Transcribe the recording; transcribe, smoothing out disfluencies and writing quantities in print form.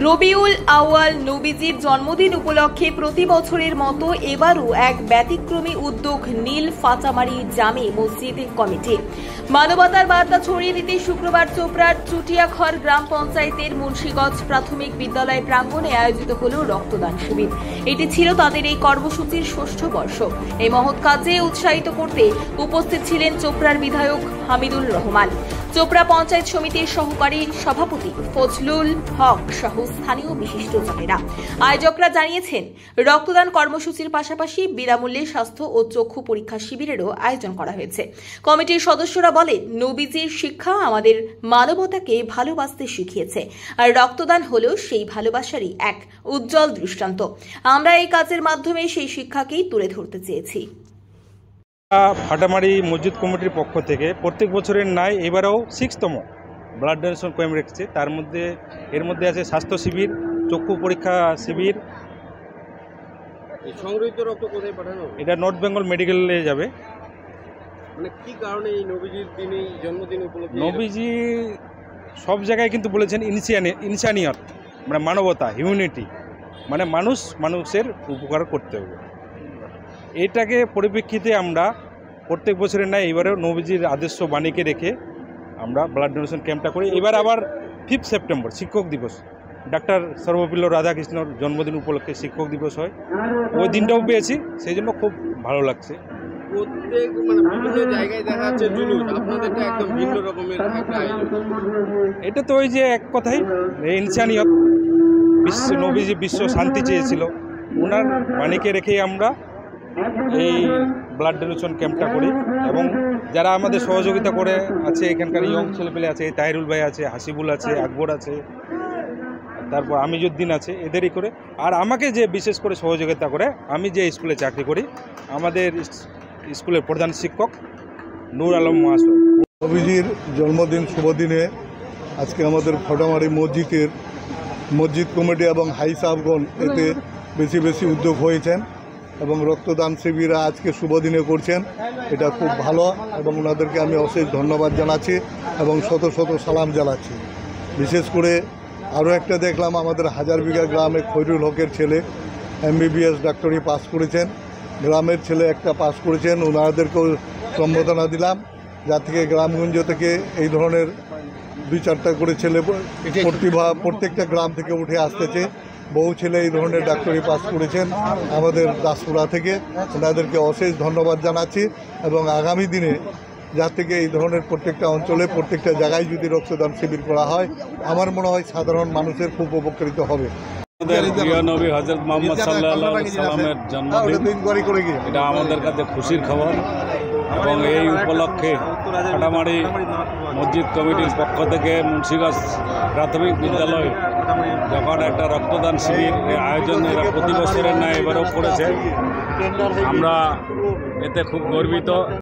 রবিউল আউয়াল নবীজির জন্মদিন উপলক্ষে প্রতি বছরের মতো এবারও এক ব্যতিক্রমী উদ্যোগ নীল ফাতামারি জামে মসজিদ কমিটি। মানবতার বার্তা ছড়িয়ে দিতে শুক্রবার চোপড়ার চুটিয়াঘর গ্রাম পঞ্চায়েতের মুন্সিগঞ্জ প্রাথমিক বিদ্যালয় প্রাঙ্গণে আয়োজিত হল রক্তদান শিবির। এটি ছিল তাদের এই কর্মসূচির ষষ্ঠ বর্ষ। এই মহৎ কাজে উৎসাহিত করতে উপস্থিত ছিলেন চোপড়ার বিধায়ক হামিদুল রহমান, চোপড়া পঞ্চায়েত সমিতির সহকারী সভাপতি ফজলুল হক সহ স্থানীয় বিশিষ্টজনেরা। আয়োজকরা জানিয়েছেন, রক্তদান কর্মসূচির পাশাপাশি বিনামূল্যে স্বাস্থ্য ও চক্ষু পরীক্ষা শিবিরেরও আয়োজন করা হয়েছে। কমিটির সদস্যরা বলেন, নবীজির শিক্ষা আমাদের মানবতাকে ভালোবাসতে শিখিয়েছে, আর রক্তদান হলো সেই ভালোবাসারই এক উজ্জ্বল দৃষ্টান্ত। আমরা এই কাজের মাধ্যমে সেই শিক্ষাকেই তুলে ধরতে চেয়েছি। ফাটামারি মসজিদ কমিটির পক্ষ থেকে প্রত্যেক বছরের ন্যায় এবারেও 6তম ব্লাড ডোনেশন ক্যাম্প রেখেছে। এর মধ্যে আছে স্বাস্থ্য শিবির, চক্ষু পরীক্ষা শিবির। সংগৃহীত রক্ত কোথায় পাঠানো? এটা নর্থ বেঙ্গল মেডিকেলে যাবে। মানে কি কারণে এই নবীজির দিনে, জন্মদিন উপলক্ষে? নবীজি সব জায়গায় কিন্তু বলেছেন ইনসানিয়ত, মানে মানবতা, হিউম্যানিটি, মানে মানুষের উপকার করতে হবে। এটাকে পরিপ্রেক্ষিতে আমরা প্রত্যেক বছরের ন্যায় এবারেও নবীজির আদর্শ বাণীকে রেখে আমরা ব্লাড ডোনেশন ক্যাম্পটা করি। এবার আবার 5 সেপ্টেম্বর শিক্ষক দিবস, ডাক্তার সর্বপল্লী রাধাকৃষ্ণর জন্মদিন উপলক্ষে শিক্ষক দিবস হয়। ওই দিনটাও পেয়েছি, সেই জন্য খুব ভালো লাগছে। প্রত্যেক বিভিন্ন জায়গায় দেখা যাচ্ছে জুলুস, আপনাদেরটা একদম ভিন্ন রকমের একটা আয়োজন। এটা তো ওই যে এক কথাই ইনসানিয়ত, নবীজি বিশ্ব শান্তি চেয়েছিল, ওনার বাণীকে রেখেই আমরা এই ব্লাড ডোনেশন ক্যাম্পটা করি। এবং যারা আমাদের সহযোগিতা করে আছে, এখানকার ইয়ং ছেলেপেলে আছে, তাহিরুল ভাই আছে, হাসিবুল আছে, আকবর আছে, তারপর আমিজুদ্দিন আছে, এদেরই করে। আর আমাকে যে বিশেষ করে সহযোগিতা করে, আমি যে স্কুলে চাকরি করি, আমাদের স্কুলের প্রধান শিক্ষক নূর আলম মহাশয়। নবীজির জন্মদিন শুভদিনে আজকে আমাদের ফাটামারি মসজিদ কমিটি এবং হাই সাহেবগণ এতে বেশি উদ্যোগ হয়েছেন এবং রক্তদান শিবির আজকে শুভদিনে করছেন। এটা খুব ভালো এবং ওনাদেরকে আমি অশেষ ধন্যবাদ জানাচ্ছি এবং শত সালাম জানাচ্ছি। বিশেষ করে আরও একটা দেখলাম, আমাদের হাজার বিঘা গ্রামে খৈরুল হকের ছেলে MBBS ডাক্তারি পাস করেছেন, গ্রামের ছেলে একটা পাস করেছেন। ওনাদেরকেও সম্বোধনা দিলাম, যা থেকে গ্রামগঞ্জ থেকে এই ধরনের 2-4টা করে ছেলে প্রত্যেকটা গ্রাম থেকে উঠে আসতেছে। বহু ছেলে এই ধরনের ডাক্তারি পাস করেছেন আমাদের দাসপুরা থেকে। ওনাদেরকে অশেষ ধন্যবাদ জানাচ্ছি এবং আগামী দিনে যা থেকে এই ধরনের প্রত্যেকটা অঞ্চলে, প্রত্যেকটা জায়গায় যদি রক্তদান শিবির করা হয়, আমার মনে হয় সাধারণ মানুষের খুব উপকৃত হবে। প্রিয় নবী হযরত মুহাম্মদ সাল্লাল্লাহু আলাইহি সাল্লামের জন্মদিন, এটা আমাদের কাছে খুশির খবর। এবং এই উপলক্ষে ফাটামারি মসজিদ কমিটির পক্ষ থেকে মুন্সিগঞ্জ প্রাথমিক বিদ্যালয় যখন একটা রক্তদান শিবির আয়োজন এরা প্রতি বছরের ন্যায় এবারও করেছে, আমরা এতে খুব গর্বিত।